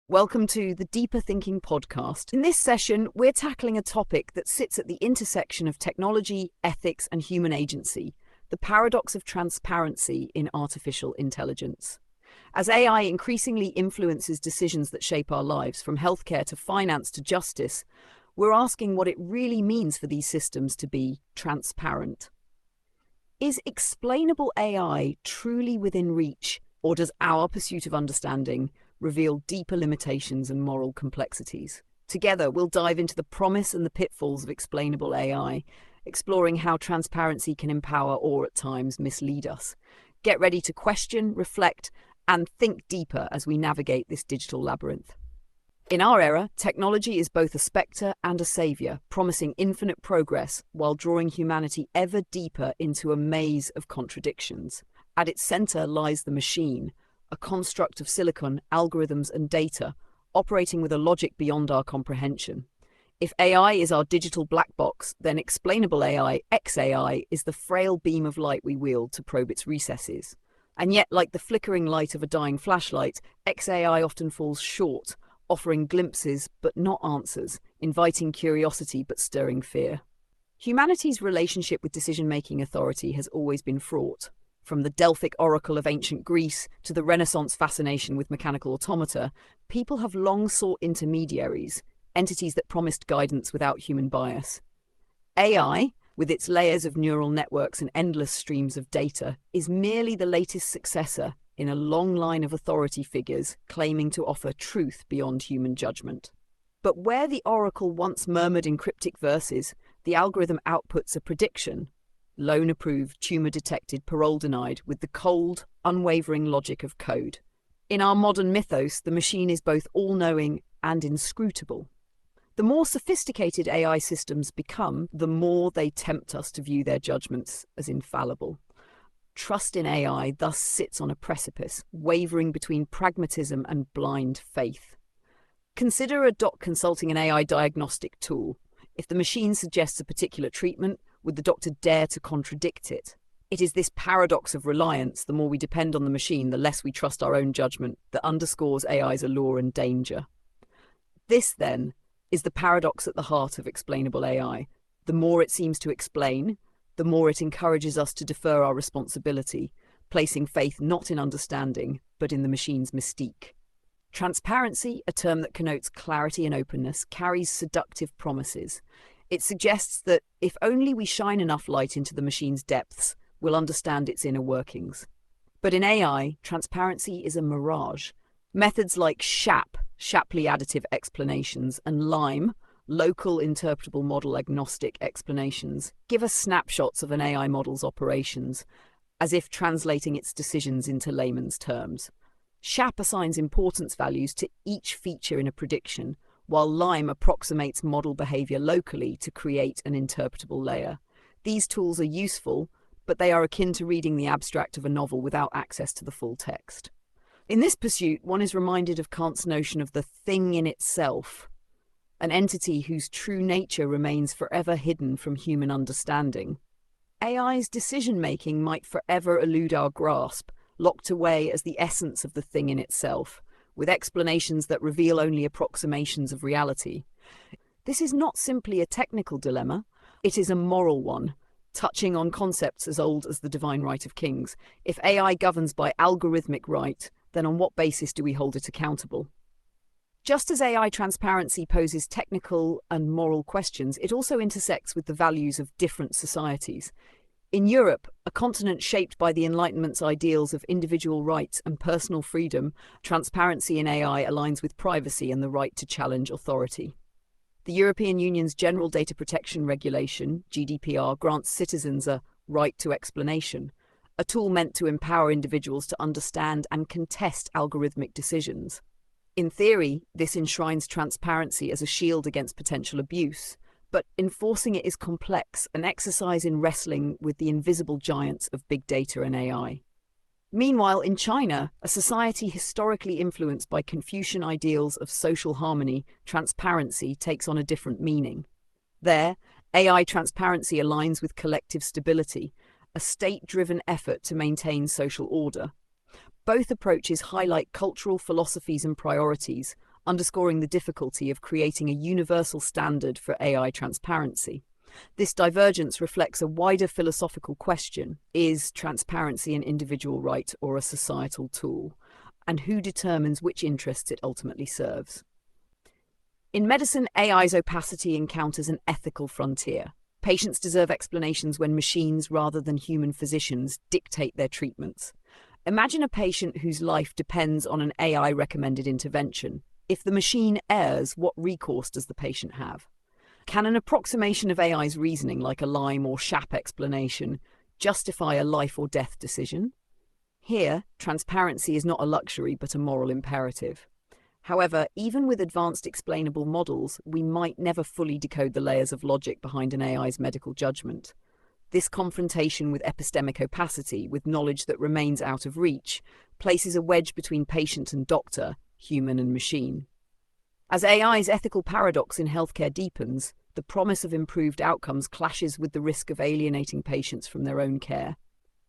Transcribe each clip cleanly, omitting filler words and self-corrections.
Welcome to the Deeper Thinking podcast. In this session, we're tackling a topic that sits at the intersection of technology, ethics, and human agency, the paradox of transparency in artificial intelligence. As AI increasingly influences decisions that shape our lives, from healthcare to finance to justice, we're asking what it really means for these systems to be transparent. Is explainable AI truly within reach, or does our pursuit of understanding reveal deeper limitations and moral complexities? Together, we'll dive into the promise and the pitfalls of explainable AI, exploring how transparency can empower or at times mislead us. Get ready to question, reflect, and think deeper as we navigate this digital labyrinth. In our era, technology is both a spectre and a savior, promising infinite progress while drawing humanity ever deeper into a maze of contradictions. At its center lies the machine, a construct of silicon, algorithms, and data, operating with a logic beyond our comprehension. If AI is our digital black box, then explainable AI, XAI, is the frail beam of light we wield to probe its recesses. And yet, like the flickering light of a dying flashlight, XAI often falls short, offering glimpses but not answers, inviting curiosity but stirring fear. Humanity's relationship with decision-making authority has always been fraught. From the Delphic oracle of ancient Greece to the Renaissance fascination with mechanical automata, people have long sought intermediaries, entities that promised guidance without human bias. AI, with its layers of neural networks and endless streams of data, is merely the latest successor in a long line of authority figures claiming to offer truth beyond human judgment. But where the oracle once murmured in cryptic verses, the algorithm outputs a prediction: loan approved, tumor detected, parole denied, with the cold, unwavering logic of code. In our modern mythos, the machine is both all-knowing and inscrutable. The more sophisticated AI systems become, the more they tempt us to view their judgments as infallible. Trust in AI thus sits on a precipice, wavering between pragmatism and blind faith. Consider a doc consulting an AI diagnostic tool. If the machine suggests a particular treatment, would the doctor dare to contradict it? It is this paradox of reliance: the more we depend on the machine, the less we trust our own judgment, that underscores AI's allure and danger. This, then, is the paradox at the heart of explainable AI. The more it seems to explain, the more it encourages us to defer our responsibility, placing faith not in understanding, but in the machine's mystique. Transparency, a term that connotes clarity and openness, carries seductive promises. It suggests that if only we shine enough light into the machine's depths, we'll understand its inner workings. But in AI, transparency is a mirage. Methods like Shapley additive explanations, and LIME, local interpretable model agnostic explanations, give us snapshots of an AI model's operations, as if translating its decisions into layman's terms. SHAP assigns importance values to each feature in a prediction, while LIME approximates model behavior locally to create an interpretable layer. These tools are useful, but they are akin to reading the abstract of a novel without access to the full text. In this pursuit, one is reminded of Kant's notion of the thing in itself, an entity whose true nature remains forever hidden from human understanding. AI's decision-making might forever elude our grasp, locked away as the essence of the thing in itself, with explanations that reveal only approximations of reality. This is not simply a technical dilemma, it is a moral one, touching on concepts as old as the divine right of kings. If AI governs by algorithmic right, then on what basis do we hold it accountable? Just as AI transparency poses technical and moral questions, it also intersects with the values of different societies. In Europe, a continent shaped by the Enlightenment's ideals of individual rights and personal freedom, transparency in AI aligns with privacy and the right to challenge authority. The European Union's General Data Protection Regulation, GDPR, grants citizens a right to explanation, a tool meant to empower individuals to understand and contest algorithmic decisions. In theory, this enshrines transparency as a shield against potential abuse, but enforcing it is complex, an exercise in wrestling with the invisible giants of big data and AI. Meanwhile, in China, a society historically influenced by Confucian ideals of social harmony, transparency takes on a different meaning. There, AI transparency aligns with collective stability, a state-driven effort to maintain social order. Both approaches highlight cultural philosophies and priorities, underscoring the difficulty of creating a universal standard for AI transparency. This divergence reflects a wider philosophical question: is transparency an individual right or a societal tool? And who determines which interests it ultimately serves? In medicine, AI's opacity encounters an ethical frontier. Patients deserve explanations when machines, rather than human physicians, dictate their treatments. Imagine a patient whose life depends on an AI-recommended intervention. If the machine errs, what recourse does the patient have? Can an approximation of AI's reasoning, like a Lime or SHAP explanation, justify a life or death decision? Here, transparency is not a luxury but a moral imperative. However, even with advanced explainable models, we might never fully decode the layers of logic behind an AI's medical judgment. This confrontation with epistemic opacity, with knowledge that remains out of reach, places a wedge between patient and doctor, human and machine. As AI's ethical paradox in healthcare deepens, the promise of improved outcomes clashes with the risk of alienating patients from their own care.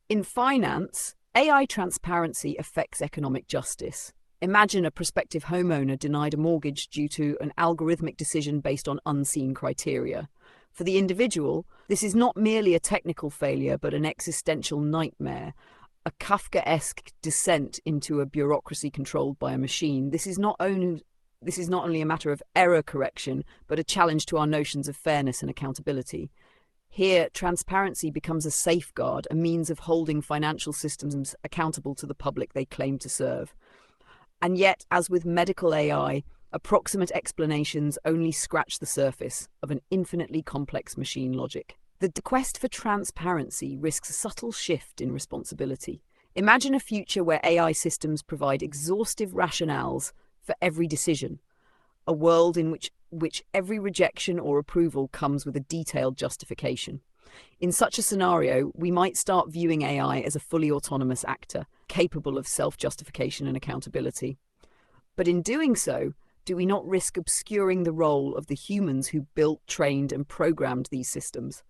In finance, AI transparency affects economic justice. Imagine a prospective homeowner denied a mortgage due to an algorithmic decision based on unseen criteria. For the individual, this is not merely a technical failure but an existential nightmare, a Kafkaesque descent into a bureaucracy controlled by a machine. This is not only a matter of error correction, but a challenge to our notions of fairness and accountability. Here, transparency becomes a safeguard, a means of holding financial systems accountable to the public they claim to serve. And yet, as with medical AI, approximate explanations only scratch the surface of an infinitely complex machine logic. The quest for transparency risks a subtle shift in responsibility. Imagine a future where AI systems provide exhaustive rationales for every decision, a world in which every rejection or approval comes with a detailed justification. In such a scenario, we might start viewing AI as a fully autonomous actor, capable of self-justification and accountability. But in doing so, do we not risk obscuring the role of the humans who built, trained, and programmed these systems?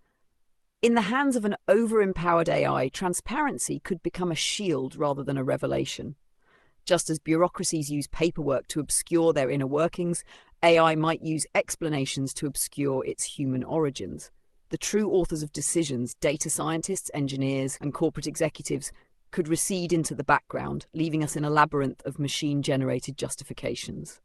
In the hands of an over-empowered AI, transparency could become a shield rather than a revelation. Just as bureaucracies use paperwork to obscure their inner workings, AI might use explanations to obscure its human origins. The true authors of decisions, data scientists, engineers, and corporate executives, could recede into the background, leaving us in a labyrinth of machine-generated justifications.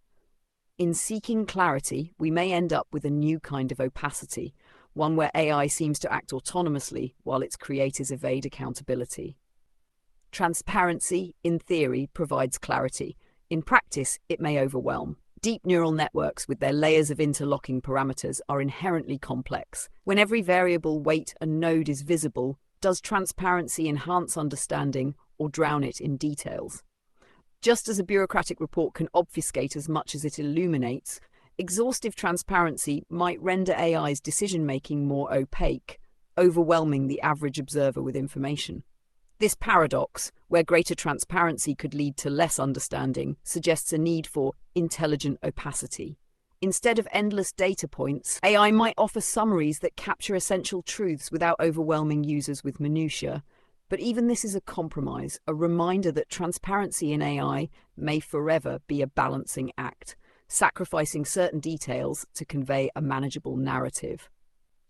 In seeking clarity, we may end up with a new kind of opacity, one where AI seems to act autonomously while its creators evade accountability. Transparency, in theory, provides clarity. In practice, it may overwhelm. Deep neural networks, with their layers of interlocking parameters, are inherently complex. When every variable, weight, and node is visible, does transparency enhance understanding or drown it in details? Just as a bureaucratic report can obfuscate as much as it illuminates, exhaustive transparency might render AI's decision-making more opaque, overwhelming the average observer with information. This paradox, where greater transparency could lead to less understanding, suggests a need for intelligent opacity. Instead of endless data points, AI might offer summaries that capture essential truths without overwhelming users with minutiae. But even this is a compromise, a reminder that transparency in AI may forever be a balancing act, sacrificing certain details to convey a manageable narrative.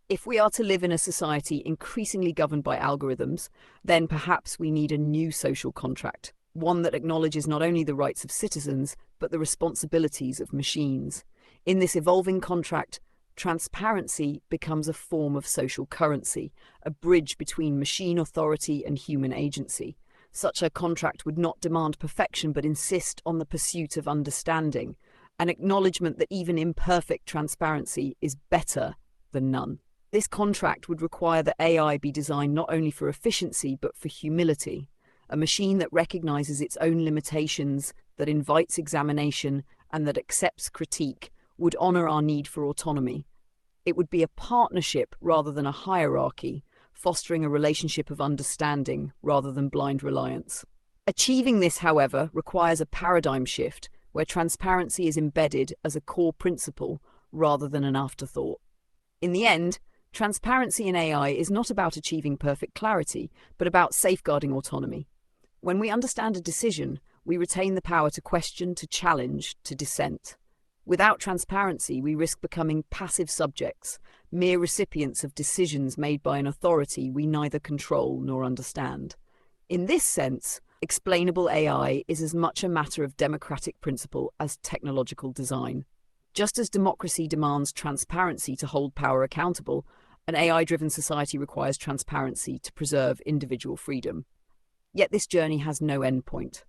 If we are to live in a society increasingly governed by algorithms, then perhaps we need a new social contract, one that acknowledges not only the rights of citizens, but the responsibilities of machines. In this evolving contract, transparency becomes a form of social currency, a bridge between machine authority and human agency. Such a contract would not demand perfection but insist on the pursuit of understanding, an acknowledgement that even imperfect transparency is better than none. This contract would require that AI be designed not only for efficiency but for humility, a machine that recognizes its own limitations, that invites examination, and that accepts critique, would honor our need for autonomy. It would be a partnership rather than a hierarchy, fostering a relationship of understanding rather than blind reliance. Achieving this, however, requires a paradigm shift where transparency is embedded as a core principle rather than an afterthought. In the end, transparency in AI is not about achieving perfect clarity, but about safeguarding autonomy. When we understand a decision, we retain the power to question, to challenge, to dissent. Without transparency, we risk becoming passive subjects, mere recipients of decisions made by an authority we neither control nor understand. In this sense, explainable AI is as much a matter of democratic principle as technological design. Just as democracy demands transparency to hold power accountable, an AI-driven society requires transparency to preserve individual freedom. Yet this journey has no endpoint.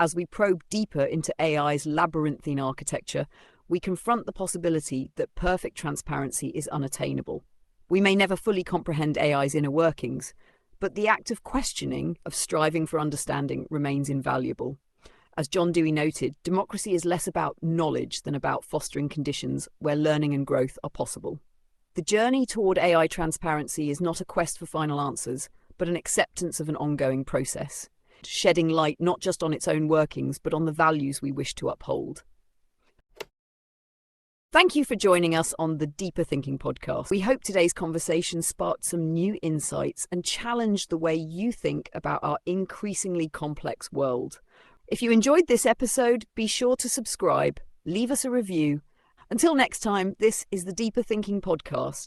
As we probe deeper into AI's labyrinthine architecture, we confront the possibility that perfect transparency is unattainable. We may never fully comprehend AI's inner workings, but the act of questioning, of striving for understanding, remains invaluable. As John Dewey noted, democracy is less about knowledge than about fostering conditions where learning and growth are possible. The journey toward AI transparency is not a quest for final answers, but an acceptance of an ongoing process, shedding light not just on its own workings, but on the values we wish to uphold. Thank you for joining us on the Deeper Thinking podcast. We hope today's conversation sparked some new insights and challenged the way you think about our increasingly complex world. If you enjoyed this episode, be sure to subscribe, leave us a review. Until next time, this is the Deeper Thinking podcast.